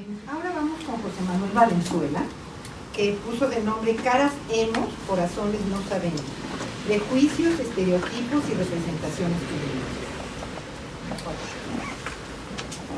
Ahora vamos con José Manuel Valenzuela, que puso de nombre Caras hemos, corazones no sabemos, de juicios, estereotipos y representaciones juveniles.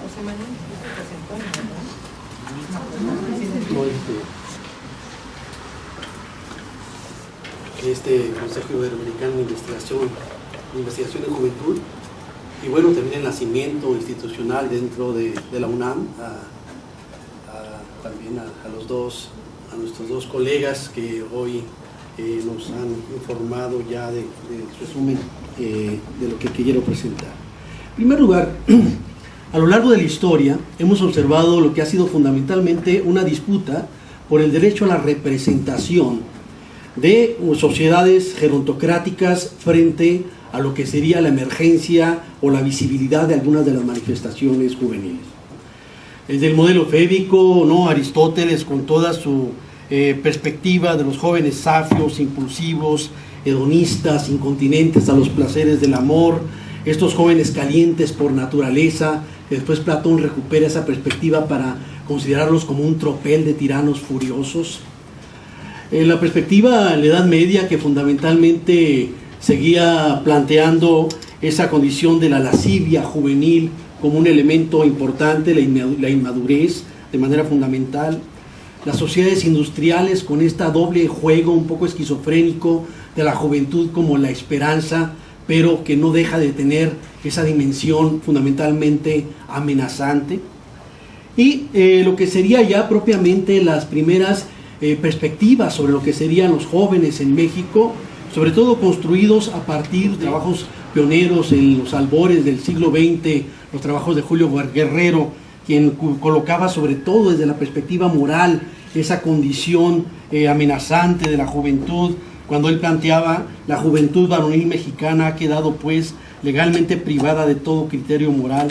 José Manuel, ¿se presentó, verdad? Consejo Iberoamericano de Investigación de Juventud, y bueno, también el nacimiento institucional dentro de la UNAM, también a nuestros dos colegas que hoy nos han informado ya del resumen de lo que quiero presentar. En primer lugar, a lo largo de la historia hemos observado lo que ha sido fundamentalmente una disputa por el derecho a la representación de sociedades gerontocráticas frente a lo que sería la emergencia o la visibilidad de algunas de las manifestaciones juveniles. Desde el modelo fébico, ¿no? Aristóteles, con toda su perspectiva de los jóvenes safios, impulsivos, hedonistas, incontinentes a los placeres del amor, estos jóvenes calientes por naturaleza, que después Platón recupera esa perspectiva para considerarlos como un tropel de tiranos furiosos. La perspectiva en la Edad Media, que fundamentalmente seguía planteando esa condición de la lascivia juvenil como un elemento importante, la inmadurez de manera fundamental. Las sociedades industriales con esta doble juego un poco esquizofrénico de la juventud como la esperanza, pero que no deja de tener esa dimensión fundamentalmente amenazante. Y lo que sería ya propiamente las primeras perspectivas sobre lo que serían los jóvenes en México, sobre todo construidos a partir de trabajos pioneros en los albores del siglo XX, los trabajos de Julio Guerrero, quien colocaba sobre todo desde la perspectiva moral esa condición amenazante de la juventud, cuando él planteaba: la juventud varonil mexicana ha quedado pues legalmente privada de todo criterio moral.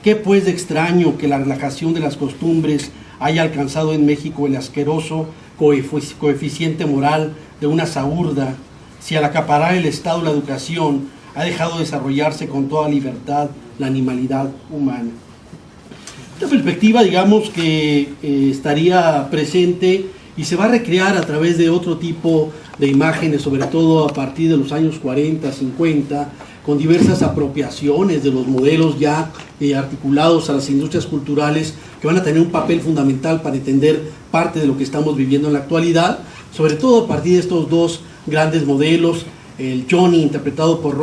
¿Qué pues de extraño que la relajación de las costumbres haya alcanzado en México el asqueroso coeficiente moral de una saurda, si al acaparar el Estado la educación ha dejado desarrollarse con toda libertad la animalidad humana? Esta perspectiva, digamos, que estaría presente y se va a recrear a través de otro tipo de imágenes, sobre todo a partir de los años 40, 50, con diversas apropiaciones de los modelos ya articulados a las industrias culturales, que van a tener un papel fundamental para entender parte de lo que estamos viviendo en la actualidad, sobre todo a partir de estos dos grandes modelos: el Johnny, interpretado por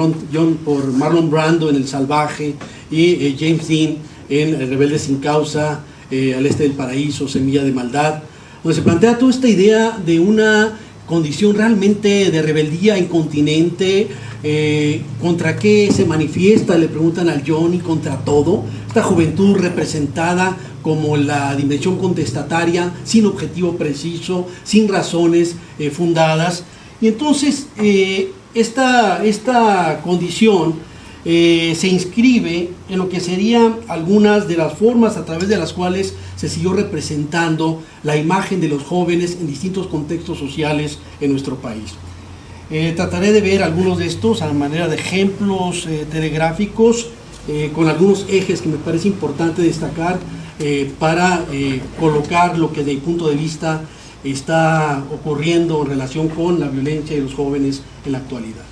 Marlon Brando en El Salvaje, y James Dean en El Rebelde sin Causa, Al Este del Paraíso, Semilla de Maldad, donde se plantea toda esta idea de una condición realmente de rebeldía incontinente. ¿Contra qué se manifiesta? Le preguntan al Johnny. Contra todo. Esta juventud representada como la dimensión contestataria, sin objetivo preciso, sin razones fundadas. Y entonces esta condición se inscribe en lo que serían algunas de las formas a través de las cuales se siguió representando la imagen de los jóvenes en distintos contextos sociales en nuestro país. Trataré de ver algunos de estos a manera de ejemplos telegráficos, con algunos ejes que me parece importante destacar para colocar lo que desde mi punto de vista está ocurriendo en relación con la violencia de los jóvenes en la actualidad.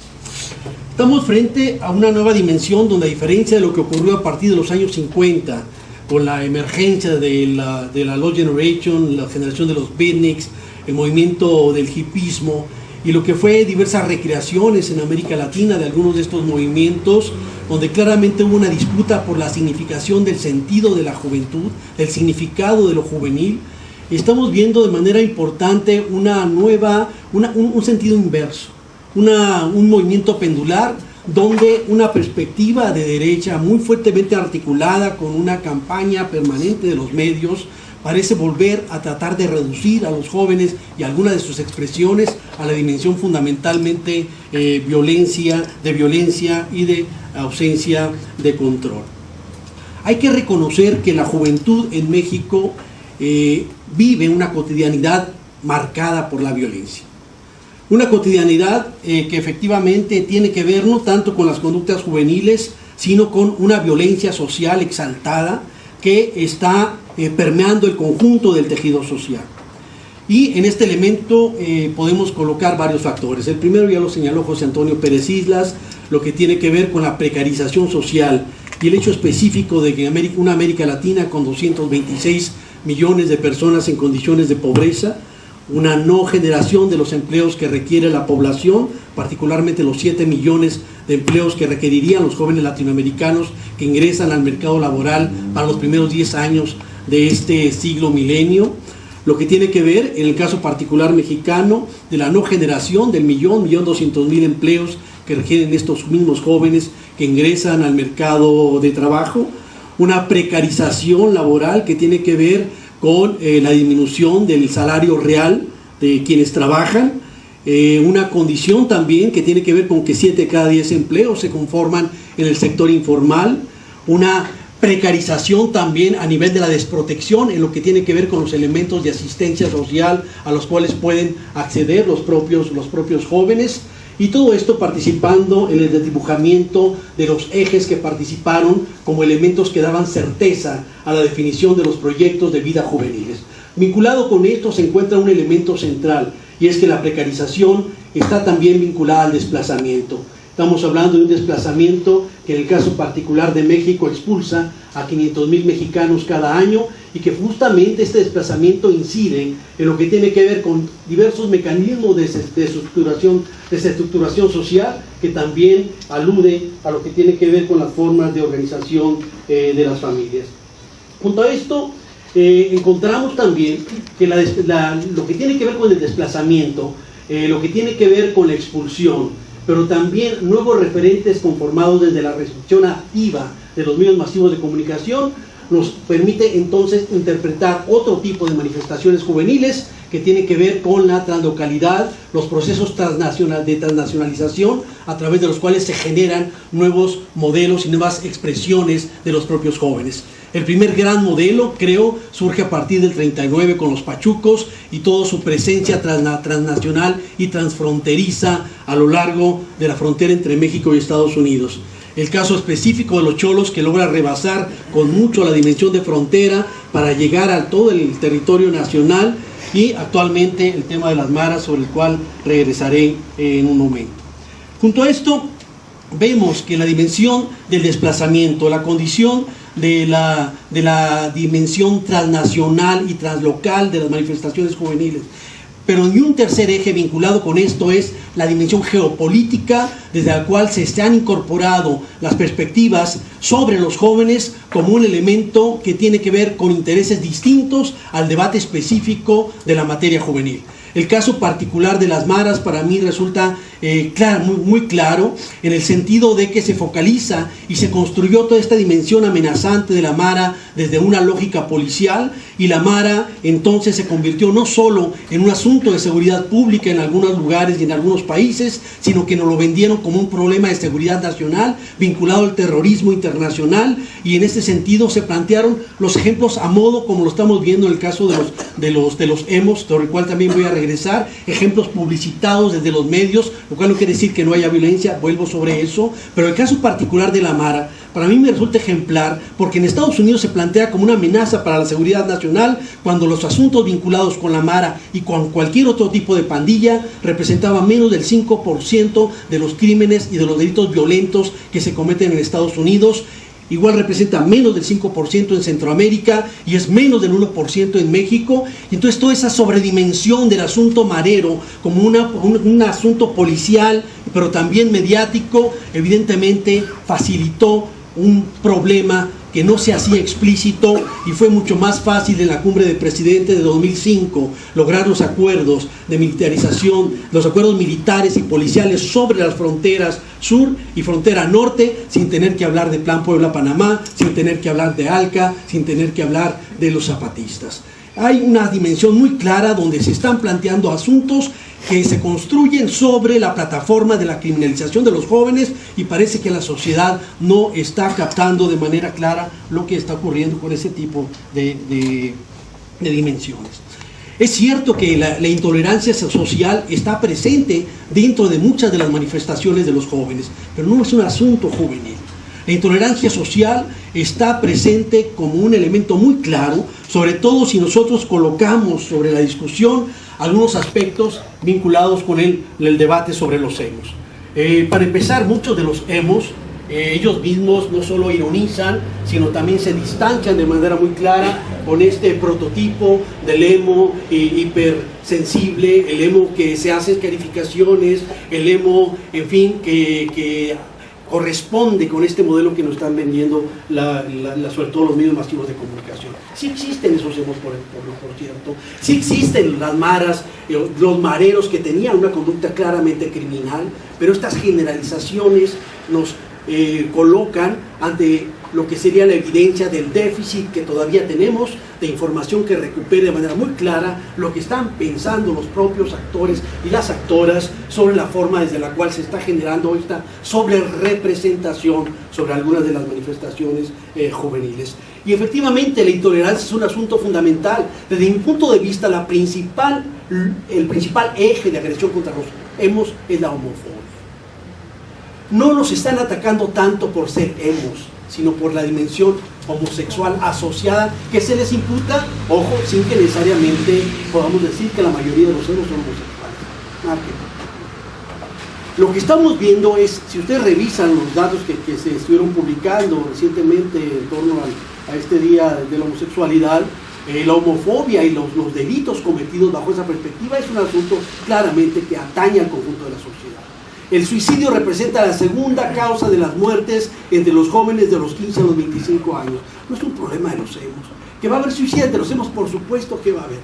Estamos frente a una nueva dimensión donde, a diferencia de lo que ocurrió a partir de los años 50, con la emergencia de la Lost Generation, la generación de los beatniks, el movimiento del hipismo, y lo que fue diversas recreaciones en América Latina de algunos de estos movimientos, donde claramente hubo una disputa por la significación del sentido de la juventud, el significado de lo juvenil. Estamos viendo de manera importante un sentido inverso, un movimiento pendular, donde una perspectiva de derecha muy fuertemente articulada con una campaña permanente de los medios parece volver a tratar de reducir a los jóvenes y algunas de sus expresiones a la dimensión fundamentalmente de violencia y de ausencia de control. Hay que reconocer que la juventud en México vive una cotidianidad marcada por la violencia. Una cotidianidad que efectivamente tiene que ver no tanto con las conductas juveniles, sino con una violencia social exaltada, que está permeando el conjunto del tejido social. Y en este elemento podemos colocar varios factores. El primero ya lo señaló José Antonio Pérez Islas, lo que tiene que ver con la precarización social y el hecho específico de que una América Latina con 226 millones de personas en condiciones de pobreza, una no generación de los empleos que requiere la población, particularmente los 7 millones de empleos que requerirían los jóvenes latinoamericanos que ingresan al mercado laboral para los primeros 10 años de este siglo milenio. Lo que tiene que ver, en el caso particular mexicano, de la no generación del 1.200.000 empleos que requieren estos mismos jóvenes que ingresan al mercado de trabajo, una precarización laboral que tiene que ver con la disminución del salario real de quienes trabajan, una condición también que tiene que ver con que 7 de cada 10 empleos se conforman en el sector informal, una precarización también a nivel de la desprotección en lo que tiene que ver con los elementos de asistencia social a los cuales pueden acceder los propios jóvenes, y todo esto participando en el desdibujamiento de los ejes que participaron como elementos que daban certeza a la definición de los proyectos de vida juveniles. Vinculado con esto se encuentra un elemento central, y es que la precarización está también vinculada al desplazamiento. Estamos hablando de un desplazamiento que en el caso particular de México expulsa a 500.000 mexicanos cada año, y que justamente este desplazamiento incide en lo que tiene que ver con diversos mecanismos de desestructuración social, que también alude a lo que tiene que ver con las formas de organización de las familias. Junto a esto, encontramos también que lo que tiene que ver con el desplazamiento, lo que tiene que ver con la expulsión, pero también nuevos referentes conformados desde la recepción activa de los medios masivos de comunicación, nos permite entonces interpretar otro tipo de manifestaciones juveniles que tienen que ver con la translocalidad, los procesos de transnacionalización a través de los cuales se generan nuevos modelos y nuevas expresiones de los propios jóvenes. El primer gran modelo, creo, surge a partir del 39 con los pachucos y toda su presencia transnacional y transfronteriza a lo largo de la frontera entre México y Estados Unidos. El caso específico de los cholos, que logra rebasar con mucho la dimensión de frontera para llegar a todo el territorio nacional, y actualmente el tema de las maras, sobre el cual regresaré en un momento. Junto a esto, vemos que la dimensión del desplazamiento, la condición de la dimensión transnacional y translocal de las manifestaciones juveniles, pero ni un tercer eje vinculado con esto es la dimensión geopolítica, desde la cual se han incorporado las perspectivas sobre los jóvenes como un elemento que tiene que ver con intereses distintos al debate específico de la materia juvenil. El caso particular de las maras para mí resulta muy claro, en el sentido de que se focaliza y se construyó toda esta dimensión amenazante de la mara desde una lógica policial, y la mara entonces se convirtió no solo en un asunto de seguridad pública en algunos lugares y en algunos países, sino que nos lo vendieron como un problema de seguridad nacional vinculado al terrorismo internacional, y en este sentido se plantearon los ejemplos a modo como lo estamos viendo en el caso de los emos, sobre el cual también voy a regresar, ejemplos publicitados desde los medios, lo cual no quiere decir que no haya violencia, vuelvo sobre eso, pero el caso particular de la mara para mí me resulta ejemplar, porque en Estados Unidos se plantea como una amenaza para la seguridad nacional, cuando los asuntos vinculados con la mara y con cualquier otro tipo de pandilla representaban menos del 5% de los crímenes y de los delitos violentos que se cometen en Estados Unidos. Igual representa menos del 5% en Centroamérica y es menos del 1% en México. Y entonces toda esa sobredimensión del asunto marero como un asunto policial, pero también mediático, evidentemente facilitó un problema que no se hacía explícito, y fue mucho más fácil en la cumbre de presidentes de 2005 lograr los acuerdos de militarización, los acuerdos militares y policiales sobre las fronteras sur y frontera norte, sin tener que hablar de Plan Puebla-Panamá, sin tener que hablar de ALCA, sin tener que hablar de los zapatistas. Hay una dimensión muy clara donde se están planteando asuntos que se construyen sobre la plataforma de la criminalización de los jóvenes, y parece que la sociedad no está captando de manera clara lo que está ocurriendo con ese tipo de dimensiones. Es cierto que la intolerancia social está presente dentro de muchas de las manifestaciones de los jóvenes, pero no es un asunto juvenil. La intolerancia social está presente como un elemento muy claro, sobre todo si nosotros colocamos sobre la discusión algunos aspectos vinculados con el debate sobre los emos. Para empezar, muchos de los emos, ellos mismos no solo ironizan, sino también se distancian de manera muy clara con este prototipo del emo hipersensible, el emo que se hace calificaciones, el emo, en fin, que corresponde con este modelo que nos están vendiendo sobre todo los medios masivos de comunicación. Sí existen esos emos, por cierto, sí existen las maras, los mareros que tenían una conducta claramente criminal, pero estas generalizaciones nos colocan ante lo que sería la evidencia del déficit que todavía tenemos de información que recupere de manera muy clara lo que están pensando los propios actores y las actoras sobre la forma desde la cual se está generando esta sobrerepresentación sobre algunas de las manifestaciones juveniles. Y efectivamente la intolerancia es un asunto fundamental. Desde mi punto de vista, el principal eje de agresión contra los emos es la homofobia. No nos están atacando tanto por ser emos, sino por la dimensión homosexual asociada que se les imputa, ojo, sin que necesariamente podamos decir que la mayoría de los emos son homosexuales. Lo que estamos viendo es, si ustedes revisan los datos que se estuvieron publicando recientemente en torno a este día de la homosexualidad, la homofobia y los delitos cometidos bajo esa perspectiva es un asunto claramente que atañe al conjunto de la sociedad. El suicidio representa la segunda causa de las muertes entre los jóvenes de los 15 a los 25 años. No es un problema de los emos. ¿Que va a haber suicidio entre los emos? Por supuesto que va a haber.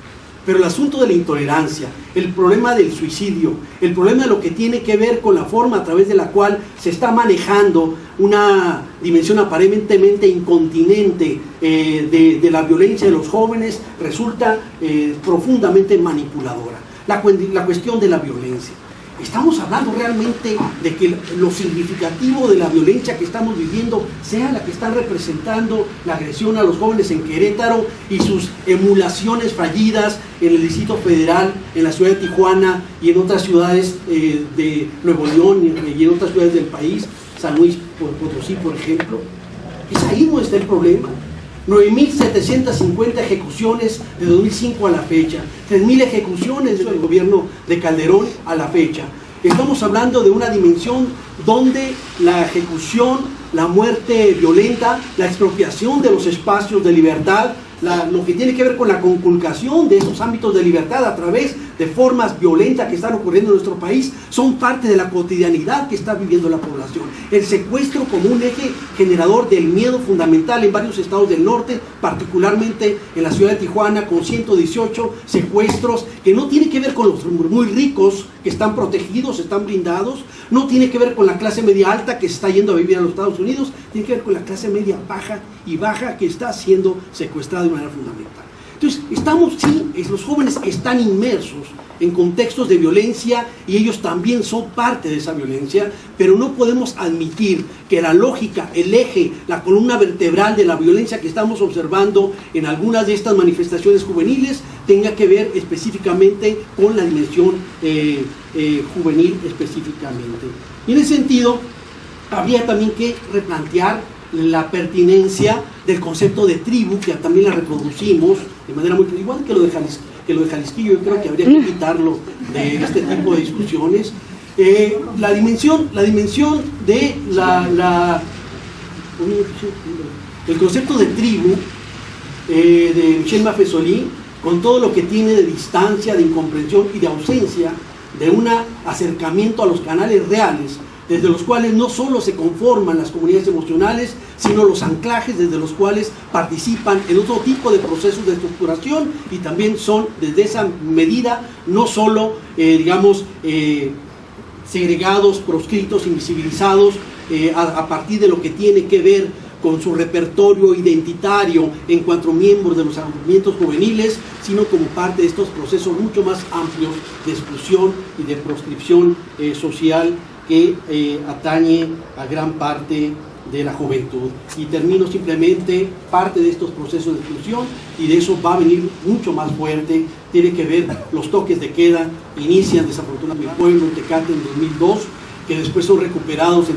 Pero el asunto de la intolerancia, el problema del suicidio, el problema de lo que tiene que ver con la forma a través de la cual se está manejando una dimensión aparentemente incontinente de la violencia de los jóvenes, resulta profundamente manipuladora. La cuestión de la violencia. Estamos hablando realmente de que lo significativo de la violencia que estamos viviendo sea la que están representando la agresión a los jóvenes en Querétaro y sus emulaciones fallidas en el Distrito Federal, en la ciudad de Tijuana y en otras ciudades de Nuevo León y en otras ciudades del país, San Luis Potosí, por ejemplo. Es ahí donde está el problema. 9.750 ejecuciones de 2005 a la fecha, 3.000 ejecuciones del gobierno de Calderón a la fecha. Estamos hablando de una dimensión donde la ejecución, la muerte violenta, la expropiación de los espacios de libertad, lo que tiene que ver con la conculcación de esos ámbitos de libertad a través de formas violentas que están ocurriendo en nuestro país, son parte de la cotidianidad que está viviendo la población. El secuestro como un eje generador del miedo fundamental en varios estados del norte, particularmente en la ciudad de Tijuana, con 118 secuestros, que no tiene que ver con los muy ricos que están protegidos, están blindados, no tiene que ver con la clase media alta que se está yendo a vivir a los Estados Unidos, tiene que ver con la clase media baja que está siendo secuestrada de manera fundamental. Entonces, los jóvenes están inmersos en contextos de violencia y ellos también son parte de esa violencia, pero no podemos admitir que la lógica, el eje, la columna vertebral de la violencia que estamos observando en algunas de estas manifestaciones juveniles tenga que ver específicamente con la dimensión juvenil específicamente. Y en ese sentido, habría también que replantear la pertinencia del concepto de tribu, que también la reproducimos de manera muy igual que lo de Jalisquillo. Yo creo que habría que quitarlo de este tipo de discusiones. La dimensión de el concepto de tribu de Michel Maffesoli, con todo lo que tiene de distancia, de incomprensión y de ausencia de un acercamiento a los canales reales, desde los cuales no solo se conforman las comunidades emocionales, sino los anclajes desde los cuales participan en otro tipo de procesos de estructuración y también son desde esa medida no solo, segregados, proscritos, invisibilizados a partir de lo que tiene que ver con su repertorio identitario en cuanto a miembros de los movimientos juveniles, sino como parte de estos procesos mucho más amplios de exclusión y de proscripción social que atañe a gran parte de la juventud. Y termino simplemente, parte de estos procesos de exclusión, y de eso va a venir mucho más fuerte, tiene que ver los toques de queda, inician desafortunadamente en el pueblo, en Tecate en 2002, que después son recuperados en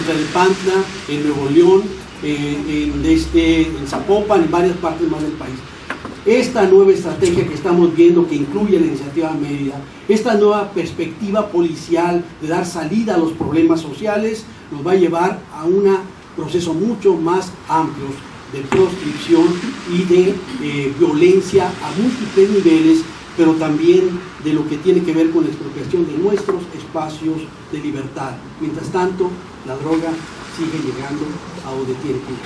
Tlalnepantla, en Nuevo León, en Zapopan, en varias partes más del país. Esta nueva estrategia que estamos viendo, que incluye la iniciativa Mérida, esta nueva perspectiva policial de dar salida a los problemas sociales, nos va a llevar a un proceso mucho más amplio de proscripción y de violencia a múltiples niveles, pero también de lo que tiene que ver con la expropiación de nuestros espacios de libertad. Mientras tanto, la droga sigue llegando a donde tiene que ir.